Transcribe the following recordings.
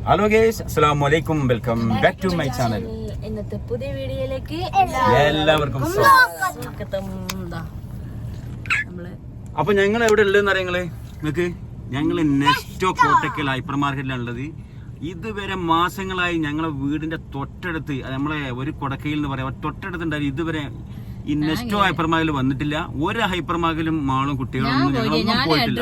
Hello guys, അസ്സലാമു അലൈക്കും. Welcome back to my channel. ഇന്നത്തെ പുതിയ വീഡിയോയിലേക്ക് എല്ലാവർക്കും അപ്പൊ ഞങ്ങൾ എവിടെ ഉള്ളതെന്ന് അറിയങ്ങള് നിങ്ങക്ക്? ഞങ്ങള് നെസ്റ്റോ കോട്ടക്കൽ ഹൈപ്പർ മാർക്കറ്റിലാണ് ഉള്ളത്. ഇതുവരെ മാസങ്ങളായി ഞങ്ങളെ വീടിന്റെ തൊട്ടടുത്ത്, നമ്മളെ ഒരു കൊടക്കയിൽ എന്ന് പറയാം, തൊട്ടടുത്തുണ്ടായിരുന്നു. ഇതുവരെ ഈ നെസ്റ്റോ ഹൈപ്പർ മാർക്കറ്റിൽ വന്നിട്ടില്ല. ഒരു ഹൈപ്പർ മാർക്കറ്റിലും മാളും കുട്ടികളൊന്നും ഞങ്ങളൊന്നും പോയിട്ടില്ല.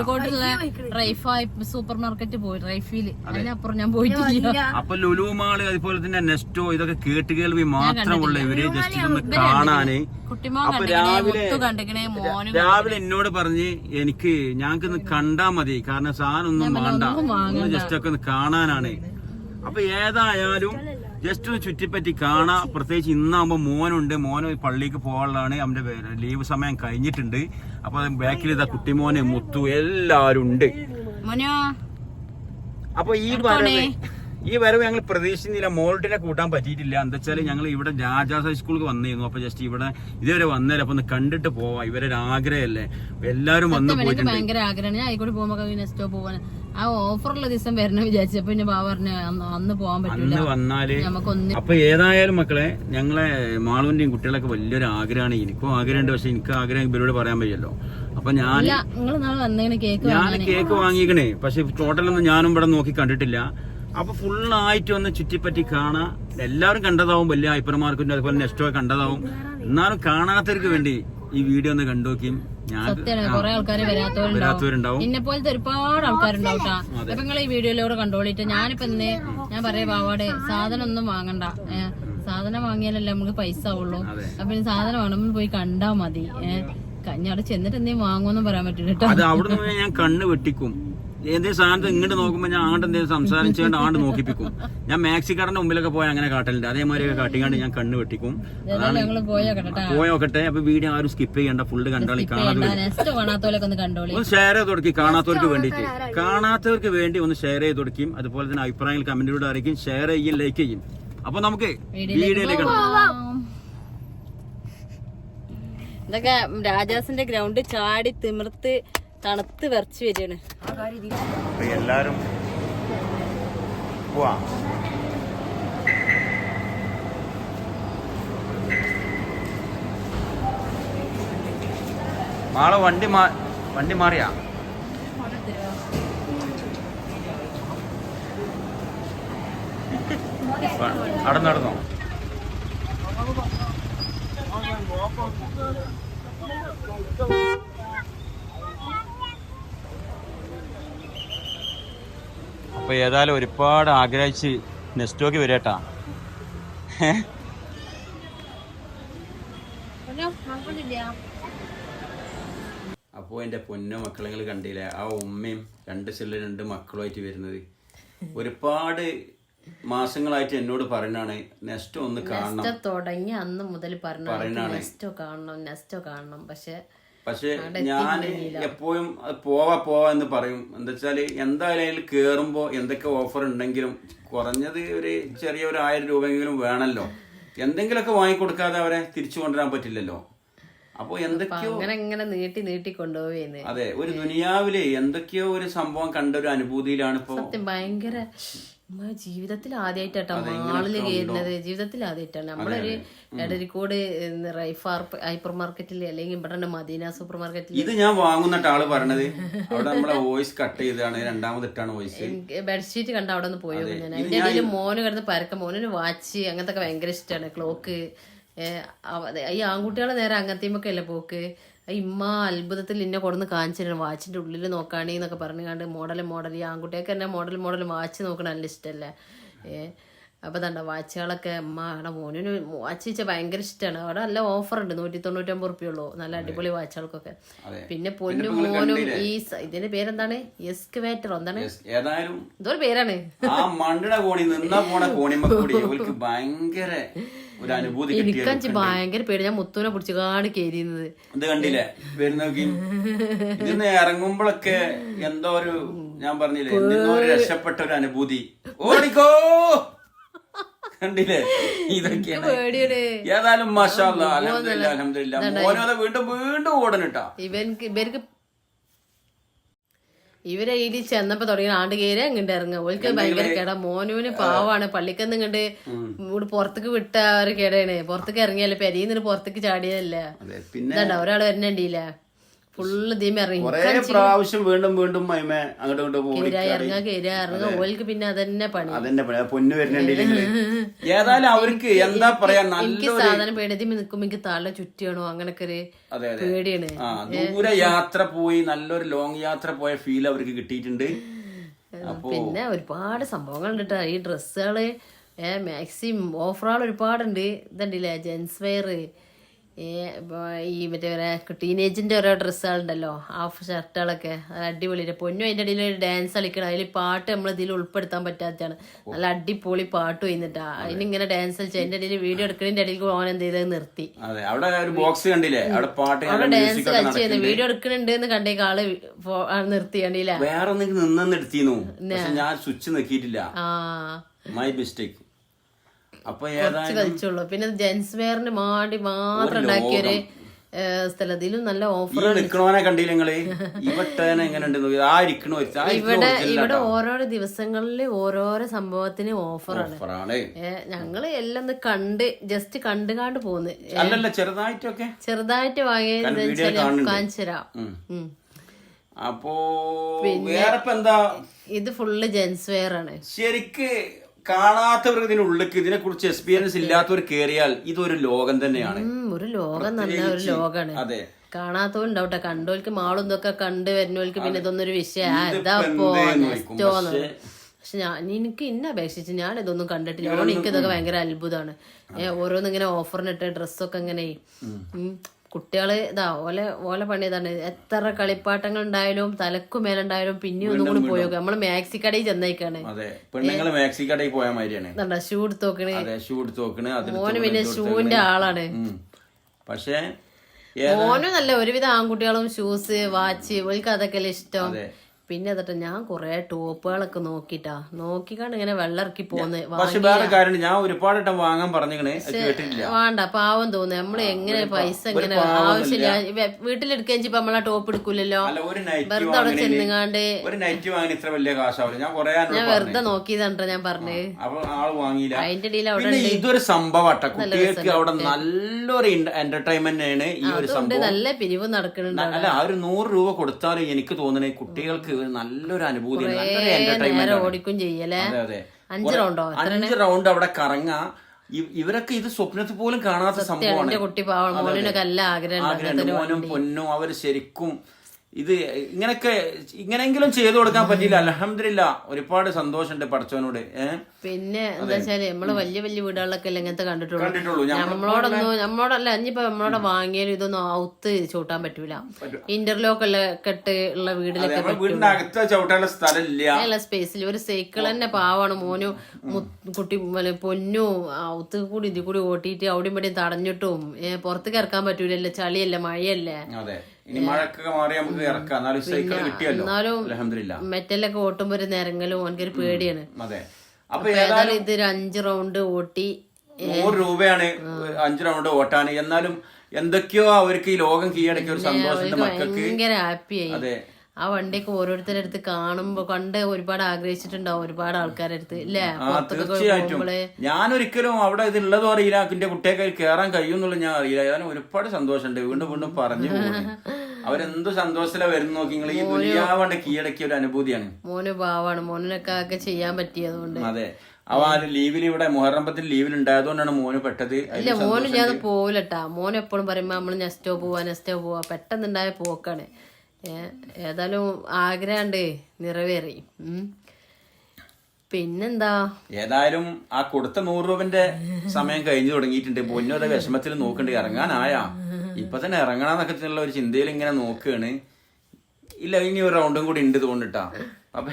സൂപ്പർ മാർക്കറ്റ് പോയി റൈഫിൽ, അതിനപ്പുറം ഞാൻ പോയിട്ടില്ല. അപ്പൊ ലുലു മാള് അതുപോലെ തന്നെ നെസ്റ്റോ ഇതൊക്കെ കേട്ടുകേൾവി മാത്രമുള്ള ഇവര് ജസ്റ്റ് ഇതൊന്ന് കാണാന്. അപ്പൊ രാവിലെ എന്നോട് പറഞ്ഞ് എനിക്ക് ഞങ്ങൾക്കൊന്ന് കണ്ടാ മതി, കാരണം സാധനം ഒന്നും വേണ്ട, ഒന്ന് ജസ്റ്റ് ഒക്കെ ഒന്ന് കാണാനാണ്. അപ്പൊ ഏതായാലും ജസ്റ്റ് ഒന്ന് ചുറ്റിപ്പറ്റി കാണാ. പ്രത്യേകിച്ച് ഇന്നാകുമ്പോ മോനുണ്ട്, മോന് പള്ളിക്ക് പോകാനുള്ളതാണ്, അവന്റെ ലീവ് സമയം കഴിഞ്ഞിട്ടുണ്ട്. അപ്പൊ ബാക്കിൽ ഇതാ കുട്ടിമോന്, മുത്തു, എല്ലാരും ഉണ്ട്. അപ്പൊ ഈ വരവ് ഞങ്ങൾ പ്രതീക്ഷിച്ചില്ല. മോൾട്ടിനെ കൂട്ടാൻ പറ്റിയിട്ടില്ല. എന്താ വെച്ചാൽ ഞങ്ങൾ ഇവിടെ രാജാസ് ഹൈസ്കൂളിൽ വന്നിരുന്നു. അപ്പൊ ജസ്റ്റ് ഇവിടെ ഇതുവരെ വന്നേരം അപ്പൊ ഒന്ന് കണ്ടിട്ട് പോവാം, ഇവരൊരു ആഗ്രഹമല്ലേ. എല്ലാരും വന്ന് പോയിട്ടുണ്ട്. ഭയങ്കര ആഗ്രഹമാണ്. ഞാൻ ആയിക്കോട്ടെ പോകുമ്പോ നെസ്റ്റോ പോവാൻ ആ ഓഫറുള്ള ദിവസം വരണം വിചാരിച്ചപ്പോ പിന്നെ ബാബ പറഞ്ഞു അന്ന് പോകാൻ പറ്റില്ല, അന്ന് വന്നാല്. അപ്പൊ ഏതായാലും മക്കളെ, ഞങ്ങളെ മാളുവിന്റെയും കുട്ടികളൊക്കെ വലിയൊരു ആഗ്രഹമാണ്. എനിക്കും ആഗ്രഹമുണ്ട്, പക്ഷെ എനിക്ക് ആഗ്രഹം ഇവരോട് പറയാൻ പറ്റില്ലല്ലോ. അപ്പൊ ഞാൻ കേക്ക് വാങ്ങിക്കണേ, പക്ഷെ ടോട്ടലൊന്നും ഞാനും ഇവിടെ നോക്കി കണ്ടിട്ടില്ല. അപ്പൊ ഫുള്ളായിട്ട് ഒന്ന് ചുറ്റിപ്പറ്റി കാണാം. എല്ലാവരും കണ്ടതാവും, വലിയ ഹൈപ്പർ മാർക്കറ്റും അതുപോലെ നെസ്റ്റോ കണ്ടതാവും. എന്നാലും കാണാത്തവർക്ക് വേണ്ടി ഈ വീഡിയോ ഒന്ന് കണ്ടോക്കും. കുറെ ആൾക്കാര് വരാത്തവരുണ്ടാവും, എന്നെ പോലത്തെ ഒരുപാട് ആൾക്കാരുണ്ടാവും. അപ്പൊ നിങ്ങൾ ഈ വീഡിയോയിലൂടെ കണ്ടോളിട്ട് ഞാനിപ്പോ ഇന്ന് ഞാൻ പറയാ ബാവാടെ സാധനം ഒന്നും വാങ്ങണ്ട, സാധനം വാങ്ങിയാലല്ലേ നമുക്ക് പൈസ ആവുള്ളൂ. അപ്പൊ സാധനം വേണമെന്ന് പോയി കണ്ടാ മതി. ഞാൻ അവിടെ ചെന്നിട്ട് എന്തെങ്കിലും വാങ്ങുമെന്നും പറയാൻ പറ്റില്ല കേട്ടോ. അത് അവിടെ നിന്ന് ഞാൻ കണ്ണ് വെട്ടിക്കും. ഏതേ സാധനത്ത് ഇങ്ങോട്ട് നോക്കുമ്പോ ഞാൻ ആണ്ട് എന്തെങ്കിലും സംസാരിച്ചുകൊണ്ട് ആണ്ട് നോക്കിപ്പിക്കും. ഞാൻ മാക്സിക്കാരന്റെ മുമ്പിലൊക്കെ പോയി അങ്ങനെ കാട്ടലുണ്ട്. അതേമാതിരി കാട്ടിക്കാണ്ട് ഞാൻ കണ്ണ് വെട്ടിക്കും. പോയോക്കട്ടെ. അപ്പൊ വീഡിയോ ആരും സ്കിപ്പ് ചെയ്യണ്ട, ഫുള്ള് കണ്ടാളി. ഒന്ന് ഷെയർ ചെയ്ത് കൊടുക്കും കാണാത്തവർക്ക് വേണ്ടിയിട്ട്. കാണാത്തവർക്ക് വേണ്ടി ഒന്ന് ഷെയർ ചെയ്ത് കൊടുക്കും. അതുപോലെ തന്നെ അഭിപ്രായങ്ങൾ കമന്റിലൂടെ അറിയിക്കും. ഷെയർ ചെയ്യും, ലൈക്ക് ചെയ്യും. അപ്പൊ നമുക്ക് വീഡിയോയിലേക്ക് ഇതൊക്കെ രാജാസിന്റെ ഗ്രൗണ്ട് ചാടി തിമിർത്ത് തണുത്ത് വിറച്ച് വരികയാണ്. എല്ലാരും പോവാ. നാളെ വണ്ടി മാറിയാ അവിടെ നടന്നോ? അപ്പൊ ഏതായാലും ഒരുപാട് ആഗ്രഹിച്ച് നെസ്റ്റോക്ക് വരട്ടാ. അപ്പോ എന്റെ പൊന്നു മക്കളെ കണ്ടില്ലേ, ആ ഉമ്മയും രണ്ട് മക്കളുമായിട്ട് വരുന്നത്. ഒരുപാട് മാസങ്ങളായിട്ട് എന്നോട് പറയണാണ് നെസ്റ്റോ ഒന്ന് കാണണം. തുടങ്ങി അന്ന് മുതൽ പറയണാണ് നെസ്റ്റോ കാണണം. പക്ഷെ ഞാൻ എപ്പോഴും പോവാ എന്ന് പറയും. എന്താ വെച്ചാല് എന്തായാലും കേറുമ്പോ എന്തൊക്കെ ഓഫർ ഉണ്ടെങ്കിലും കുറഞ്ഞത് ഒരു ചെറിയ ഒരു 1000 രൂപയെങ്കിലും വേണല്ലോ. എന്തെങ്കിലുമൊക്കെ വാങ്ങിക്കൊടുക്കാതെ അവരെ തിരിച്ചു കൊണ്ടുവരാൻ പറ്റില്ലല്ലോ. അപ്പൊ എന്തൊക്കെയോ നീട്ടി കൊണ്ടുപോയി. അതെ, ഒരു ദുനിയാവില് എന്തൊക്കെയോ ഒരു സംഭവം കണ്ട ഒരു അനുഭൂതിയിലാണ് ഇപ്പൊ. ഭയങ്കര ജീവിതത്തിൽ ആദ്യമായിട്ടാ മാളില് കയറുന്നത്. ജീവിതത്തിൽ ആദ്യമായിട്ടാണ് നമ്മളൊരു എടരിക്കോട് ഹൈപ്പർ മാർക്കറ്റിൽ അല്ലെങ്കിൽ ഇവിടെ മദീന സൂപ്പർ മാർക്കറ്റിൽ. ഇത് ഞാൻ വാങ്ങുന്ന ആള് പറഞ്ഞത് അവിടെ നമ്മളെ വോയിസ് കട്ട് ചെയ്താണ്, രണ്ടാമതിട്ടാണ് വോയിസ്. ബെഡ്ഷീറ്റ് കണ്ട അവിടെ ഒന്ന് പോയോ ഞാൻ. അതിന്റെ ഇടയിൽ മോന് കിടന്ന് പരക്കം, മോനൊരു വാച്ച് അങ്ങനത്തെ ഒക്കെ ഭയങ്കര ഇഷ്ടമാണ്, ക്ലോക്ക്. ഈ ആൺകുട്ടികളെ നേരെ അങ്ങനത്തെയൊക്കെ അല്ലേ പോക്ക്. ഇമ്മ അത്ഭുതത്തിൽ എന്നെ കൊടുന്ന് കാണിച്ചിരുന്നു, വാച്ചിന്റെ ഉള്ളിൽ നോക്കാണെന്നൊക്കെ പറഞ്ഞുകൊണ്ട് മോഡൽ ഈ ആൺകുട്ടിയൊക്കെ എന്നെ മോഡൽ വാച്ച് നോക്കണ നല്ല ഇഷ്ടമല്ലേ. അപ്പൊ തണ്ട വാച്ചുകളൊക്കെ അമ്മ അവിടെ മോനിന് വാച്ച് വെച്ചാൽ ഭയങ്കര ഇഷ്ടമാണ്. അവിടെ നല്ല ഓഫർ ഉണ്ട്, 199 റുപ്യുള്ളൂ, നല്ല അടിപൊളി വാച്ചുകൾക്കൊക്കെ. പിന്നെ പൊന്നും മോനും ഈ ഇതിന്റെ പേരെന്താണ്, എസ്കവേറ്റർ എന്താണ് ഇതൊരു പേരാണ്. എനിക്കഞ്ച് ഭയങ്കര പേര്. ഞാൻ മുത്തൂനെ പിടിച്ചുകാണ് കേറിയുന്നത്. ഇത് കണ്ടില്ലേ ഇതിന്ന് ഇറങ്ങുമ്പോഴൊക്കെ എന്തോ ഒരു, ഞാൻ പറഞ്ഞില്ലേ, രക്ഷപ്പെട്ട ഒരു അനുഭൂതി. ഓടിക്കോ കണ്ടില്ലേ, ഇതൊക്കെയാണ്. ഏതായാലും മാഷാ അല്ലാഹ്, അൽഹംദുലില്ലാഹ് അൽഹംദുലില്ലാഹ്. മോനോടെ വീണ്ടും ഓടണിട്ടാ. ഇവർക്ക് ഇവരെ ഇതിൽ ചെന്നപ്പോ തുടങ്ങി ആണ്ട് കയറി അങ്ങോട്ട് ഇറങ്ങുക. ഓൾക്ക് ഭയങ്കര കേടാ. മോനുവിന് പാവാണ്. പള്ളിക്കന്ന് ഇങ്ങോട്ട് ഇവിടെ പുറത്തേക്ക് വിട്ട ഒരു കേടാണ്. പുറത്തേക്ക് ഇറങ്ങിയല്ലേ, പെരീന്ന് പുറത്തേക്ക് ചാടിയതല്ല. ഇതാ ഒരാൾ വരണണ്ടില്ല, ഫുള്ള് തീമ പ്രാവശ്യം വീണ്ടും വീണ്ടും അങ്ങോട്ട് ഇറങ്ങാ. ഓൾക്ക് പിന്നെ അതന്നെ പണി. പൊന്നു വരുന്നുണ്ടെങ്കിൽ ഏതായാലും അവർക്ക് എന്താ പറയാ, എനിക്ക് സാധനം പേടിയതിമ നിക്കുമ്പോ എനിക്ക് തല ചുറ്റിയാണോ അങ്ങനൊക്കെ ഒരു പേടിയാണ്. ദൂരെ യാത്ര പോയി നല്ലൊരു ലോങ് യാത്ര പോയ ഫീൽ അവർക്ക് കിട്ടിയിട്ടുണ്ട്. പിന്നെ ഒരുപാട് സംഭവങ്ങൾ ഉണ്ട് ഈ ഡ്രസ്സുകള്, മാക്സിം ഓഫറുകൾ ഒരുപാടുണ്ട്. ഇതുണ്ടല്ലേ ജെൻസ് വെയർ, ഈ മറ്റേ ടീനേജിന്റെ ഓരോ ഡ്രസ്സുകളുണ്ടല്ലോ, ഹാഫ് ഷർട്ടുകളൊക്കെ അടിപൊളി. പൊന്നു അതിന്റെ ഇടയിൽ ഒരു ഡാൻസ് കളിക്കണം. അതിൽ പാട്ട് നമ്മൾ ഇതിൽ ഉൾപ്പെടുത്താൻ പറ്റാത്തതാണ്. നല്ല അടിപൊളി പാട്ട് കഴിഞ്ഞിട്ടാ അതിനിങ്ങനെ ഡാൻസ് കളിച്ചു. അതിന്റെ ഇടയിൽ വീഡിയോ എടുക്കുന്നതിന്റെ ഇടയിൽ ഓൻ എന്ത് ചെയ്തത് നിർത്തി. അവിടെ ഡാൻസ് കളിച്ചു വീഡിയോ എടുക്കുന്നുണ്ട് എന്ന് കണ്ടേക്ക് ആള് നിർത്തി. കണ്ടില്ല, വേറെ നിന്നെടുത്തിരുന്നു, ഞാൻ സ്വിച്ച് നോക്കിയിട്ടില്ല. My mistake. കളിച്ചുള്ളൂ. പിന്നെ ജെൻസ് വെയറിന് മാടി മാത്രം ഉണ്ടാക്കിയൊരു സ്ഥലത്തിലും നല്ല ഓഫർ. ഇവിടെ ഓരോരോ ദിവസങ്ങളില് ഓരോരോ സംഭവത്തിന് ഓഫറാണ്. ഞങ്ങള് എല്ലാം ഒന്ന് കണ്ട് ജസ്റ്റ് കണ്ടുകാണ്ട് പോന്ന്. ചെറുതായിട്ട് വാങ്ങിയത് കാണിച്ചുതരാം. അപ്പോ ഇത് ഫുള്ള് ജെൻസ് വെയർ ആണ്. ശരിക്ക് കാണാത്തവർക്ക് ഇതിനുള്ളിലേക്ക് ഇതിനെ കുറിച്ച് എക്സ്പീരിയൻസ് ഇല്ലാത്തവർ കേറിയാൽ ഇതൊരു ലോകം തന്നെയാണ്. ഒരു ലോകം തന്നെ ഒരു ലോകാണ്. അതെ, കാണാത്തവരുണ്ടാവട്ടെ, കണ്ടോൽക്ക് മാളും ഇതൊക്കെ കണ്ട് വരുന്നവർക്ക് പിന്നെ ഇതൊന്നൊരു വിഷയം. പക്ഷെ എനിക്ക് ഇന്നെ അപേക്ഷിച്ച് ഞാൻ ഇതൊന്നും കണ്ടിട്ടില്ല. അതുകൊണ്ട് എനിക്ക് ഇതൊക്കെ ഭയങ്കര അത്ഭുതമാണ്. ഓരോന്നിങ്ങനെ ഓഫറിനിട്ട് ഡ്രസ്സൊക്കെ ഇങ്ങനെ കുട്ടികള് ഇതാ ഓല പണി ഇതാണ്. എത്ര കളിപ്പാട്ടങ്ങൾ ഉണ്ടായാലും തലക്കു മേലുണ്ടായാലും പിന്നെ ഒന്നും കൂടി പോയോ. നമ്മള് മാക്സി കടയിൽ ചെന്നേക്കാണ്. ഷൂ എടുത്തോക്കണ്. മോന് പിന്നെ ഷൂവിന്റെ ആളാണ്. പക്ഷേ മോനും നല്ല ഒരുവിധം ആൺകുട്ടികളും ഷൂസ് വാച്ച് ഓൾക്ക് അതൊക്കെ ഇഷ്ടം. പിന്നെ അതട്ടെ ഞാൻ കൊറേ ടോപ്പുകളൊക്കെ നോക്കിക്കാണ്ട് ഇങ്ങനെ വെള്ളമിറക്കി പോന്ന്. ഞാൻ ഒരുപാട് വാങ്ങാൻ പറഞ്ഞേ വേണ്ട, പാവം തോന്നുന്നു. നമ്മള് എങ്ങനെ പൈസ ഇങ്ങനെ ആവശ്യമില്ല വീട്ടിലെടുക്കുകയും ചെയ്യുമ്പോ നമ്മളാ ടോപ്പ് എടുക്കൂലല്ലോ. വെറുതെ അവിടെ ചെന്നുകാണ്ട് ഞാൻ വെറുതെ നോക്കിയതാണ്ടോ ഞാൻ പറഞ്ഞത്. അതിന്റെ ഇടയിൽ അവിടെ ഇതൊരു സംഭവം കുട്ടികൾക്ക് അവിടെ നല്ലൊരു എന്റർടൈൻമെന്റ് ആണ് ഈ ഒരു സംഭവം. നല്ല പിരിവ് നടക്കുന്നുണ്ട്. അല്ല, ആ ഒരു 100 രൂപ കൊടുത്താലും എനിക്ക് തോന്നണേ കുട്ടികൾക്ക് നല്ലൊരു അനുഭൂതിയാണ്, നല്ലൊരു എന്റർടൈൻമെന്റ്. ഓടിക്കും ചെയ്യല്ലേ. അതെ, 5 റൗണ്ട് അവിടെ കറങ്ങാ. ഇവരൊക്കെ ഇത് സ്വപ്നത്തിൽ പോലും കാണാത്ത സംഭവമാണ്. മോനും പൊന്നും അവര് ശരിക്കും ഇത് ഇങ്ങനെങ്കിലും ചെയ്തു കൊടുക്കാൻ പറ്റിയില്ല. അൽഹംദുലില്ലാ, ഒരുപാട് സന്തോഷമുണ്ട് പടച്ചവനോട്. പിന്നെ എന്താ വെച്ചാല് നമ്മള് വലിയ വലിയ വീടുകളിലൊക്കെ ഇങ്ങനത്തെ കണ്ടിട്ടുള്ളൂ. നമ്മളോടല്ല ഇനിയിപ്പോ നമ്മളോട് വാങ്ങിയാലും ഇതൊന്നും ഔത്ത് ചവിട്ടാൻ പറ്റൂല. ഇന്റർലോക്ക് ഇട്ട് ഉള്ള വീടിലൊക്കെ ചവിട്ടാനുള്ള സ്ഥലമില്ല, സ്പേസിൽ. ഒരു സൈക്കിൾ തന്നെ പാവാണ്. മോനും കുട്ടി പൊന്നും ഔത്ത് കൂടി ഇതിൽ കൂടി ഓട്ടിയിട്ട് അവിടെയും ഇവിടെയും തടഞ്ഞിട്ടും പുറത്തേക്ക് ഇറക്കാൻ പറ്റൂലല്ലോ, ചളിയല്ലേ മഴയല്ലേ. ഇനി മഴക്കൊക്കെ മാറി നമുക്ക് ഇറക്കാം. എന്നാലും മെറ്റലൊക്കെ ഓട്ടുമ്പോ ഒരു നിരങ്ങലും ഓനക്കൊരു പേടിയാണ്. അതെ, അപ്പൊ ഏതായാലും ഇത് 5 റൗണ്ട് ഓട്ടി 100 രൂപയാണ് 5 റൗണ്ട് ഓട്ടാണ്. എന്നാലും എന്തൊക്കെയോ അവർക്ക് ഈ ലോകം കീഴടക്കിയ ഒരു സന്തോഷത്തിന്റെ മക്കൾക്ക് ഭയങ്കര ഹാപ്പിയായി. അതെ, ആ വണ്ടിയൊക്കെ ഓരോരുത്തരുടെ അടുത്ത് കാണുമ്പോ കണ്ട് ഒരുപാട് ആഗ്രഹിച്ചിട്ടുണ്ടാവും ഒരുപാട് ആൾക്കാരുടെ അടുത്ത് ഇല്ലേ. തീർച്ചയായിട്ടും ഞാനൊരിക്കലും അവിടെ ഇതുള്ളതും അറിയില്ല, എന്റെ കുട്ടിയൊക്കെ കയറാൻ കഴിയുന്നുള്ളൂ ഞാൻ അറിയില്ല. ഏതായാലും ഒരുപാട് സന്തോഷമുണ്ട്. വീണ്ടും വീണ്ടും പറഞ്ഞു പോകുന്നു. അവരെന്ത് സന്തോഷത്തിലാ വരുന്ന നോക്കി. നിങ്ങൾ ഈ ദുനിയാവണ്ട് കീഴടക്കിയ ഒരു അനുഭൂതിയാണ്. മോന് പാവാണ്, മോനൊക്കെ ചെയ്യാൻ പറ്റിയതുകൊണ്ട്. അതെ, അവ ലീവിൽ ഇവിടെ മുഹറം 10 ലീവിൽ ഉണ്ടായതുകൊണ്ടാണ് മോന് പെട്ടത്. ഇല്ല, മോന് ഞാൻ പോവില്ലട്ടാ. മോൻ എപ്പോഴും പറയുമ്പോ നമ്മള് നെക്സ്റ്റോ പോവാ പെട്ടെന്നുണ്ടായ പോക്കാണ്. ഏതായാലും ആഗ്രഹമുണ്ട്, നിറവേറി. പിന്നെന്താ, ഏതായാലും ആ കൊടുത്ത 100 രൂപന്റെ സമയം കഴിഞ്ഞു തുടങ്ങിയിട്ടുണ്ട്. പൊന്നോടെ വിഷമത്തിൽ നോക്കണ്ട്, ഇറങ്ങാനായാ ഇപ്പൊ തന്നെ ഇറങ്ങണമെന്നൊക്കെ ഉള്ള ഒരു ചിന്തയിൽ ഇങ്ങനെ നോക്കുകയാണ്. ഇല്ല, ഇനി ഒരു റൗണ്ടും കൂടി ഉണ്ട് തോന്നിട്ടാ. അപ്പൊ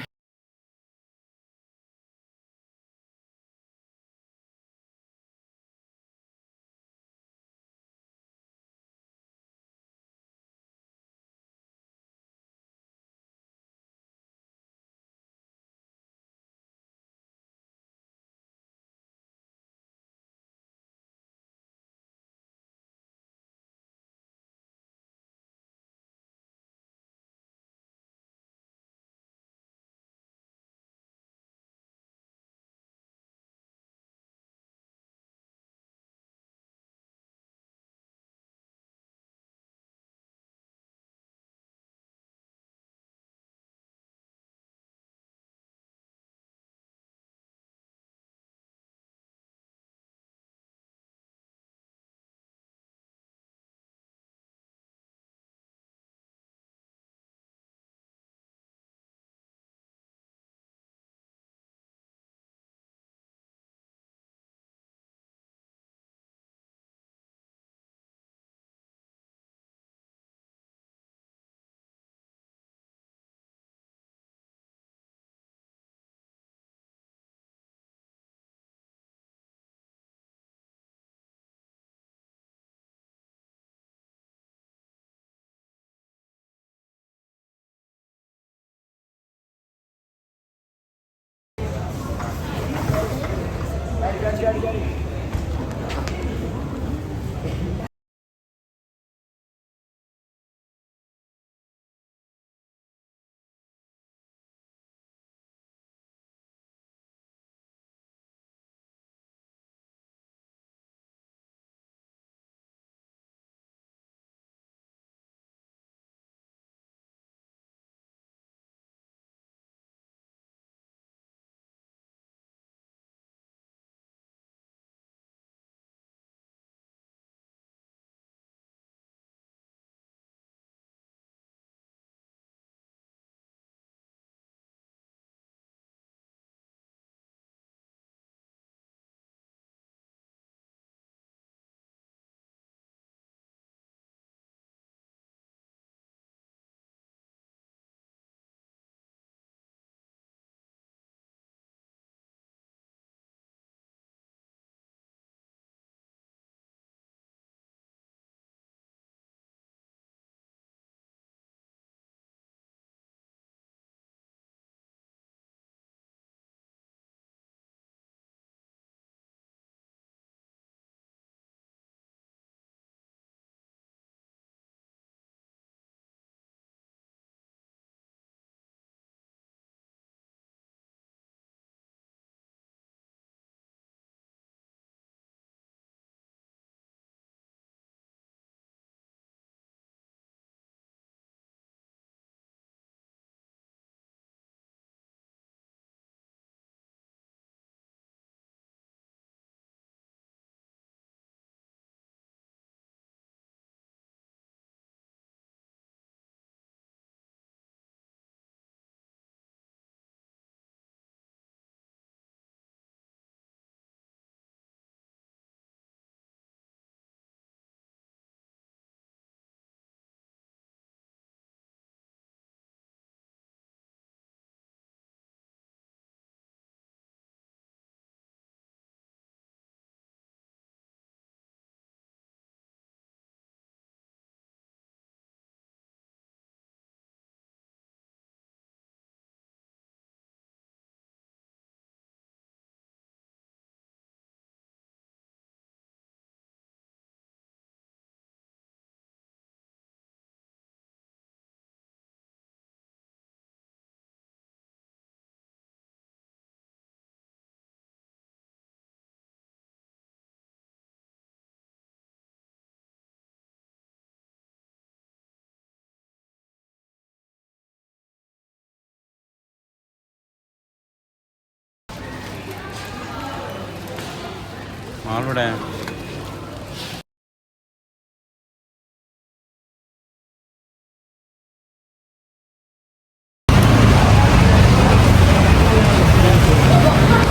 ആളുടെ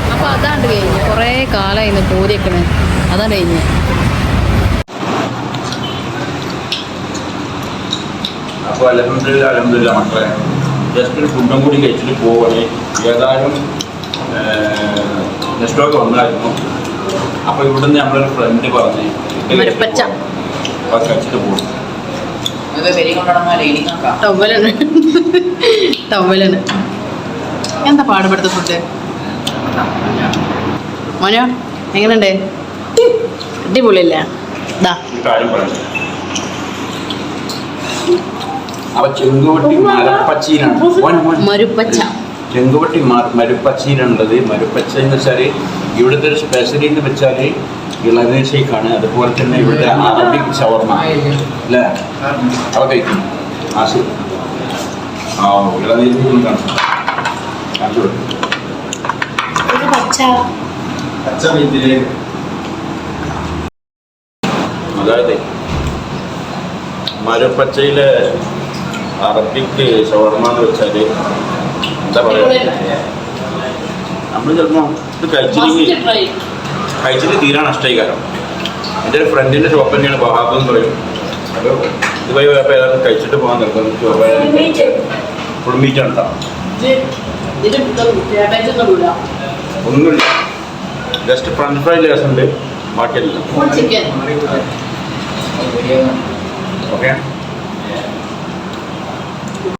അപ്പൊ അതാണ്ട് കഴിഞ്ഞു കൊറേ കാലമായി ഇന്ന് പൂരിക്കണ് അതാണ്ട് കഴിഞ്ഞു അപ്പോൾ അലഹമില്ല മക്കളെ ജസ്റ്റ് ഒരു ഫുഡും കൂടി കഴിച്ചിട്ട് പോവുകയാണ് ഏതായാലും നെസ്റ്റൊക്കെ വന്നായിരുന്നു. അപ്പോൾ ഇവിടുന്ന് നമ്മളൊരു ഫ്രണ്ട് പറഞ്ഞ് കഴിച്ചിട്ട് പോകും. ടവലാണ് എന്താ പാടുപെടുത്ത ഫുഡ് മോനോ എങ്ങനെയുണ്ട്? അടിപൊളിയല്ലേ? കാര്യം പറഞ്ഞു അവ ചെങ്കുവട്ടി മരപ്പച്ചീരാണ് മരുപ്പച്ച ചെങ്കുവട്ടി മരുപ്പച്ചീരുള്ളത്. മരുപ്പച്ച എന്ന് വെച്ചാൽ ഇവിടുത്തെ ഒരു സ്പെഷ്യലി എന്ന് വെച്ചാൽ ഇളനീർ ഷേക്കാണ്. അതുപോലെ തന്നെ ഇവിടുത്തെ അറബിക് ഷവർമ അല്ലേ അവ കഴിക്കും. ഇളനീർ അതായത് മരുപ്പച്ചയിലെ അറബിക് ഷവർമ എന്ന് വെച്ചാൽ എന്താ പറയുക, നമ്മൾ ചിലപ്പോൾ ഇത് കഴിച്ചിട്ട് തീരാൻ നഷ്ടമായി. കാരണം എൻ്റെ ഒരു ഫ്രണ്ടിൻ്റെ ഷോപ്പ് തന്നെയാണ് ബഹാബ് എന്ന് പറയും. അപ്പോൾ ഇതുവഴി പോയപ്പോൾ ഏതായാലും കഴിച്ചിട്ട് പോകാൻ നിർത്തുന്നത്. ഫുൾ മീറ്റാണ് കേട്ടോ, ഒന്നുമില്ല. ജസ്റ്റ് ഫ്രഞ്ച് ഫ്രൈ ലേസ് ഉണ്ട്, ബാക്കിയല്ല. ഓക്കെ.